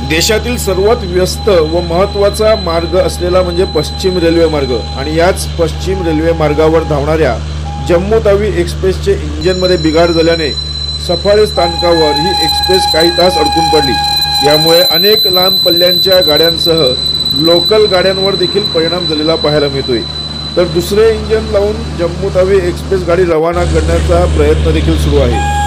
देशातील सर्वात व्यस्त व महत्त्वाचा मार्ग असलेला म्हणजे पश्चिम रेल्वे मार्ग आणि याच पश्चिम रेल्वे मार्गावर धावणाऱ्या जम्मू तावी एक्सप्रेसचे इंजिनमध्ये बिघाड झाल्याने सफाळे स्थानकावर ही एक्सप्रेस काही तास अडकून पडली। यामुळे अनेक लांब पल्ल्यांच्या गाड्यांसह लोकल गाड्यांवर देखील परिणाम झालेला पाहायला मिळतोय। तर दुसरे इंजिन लावून जम्मू तावी एक्सप्रेस गाडी रवाना करण्याचा प्रयत्न देखील सुरू आहे।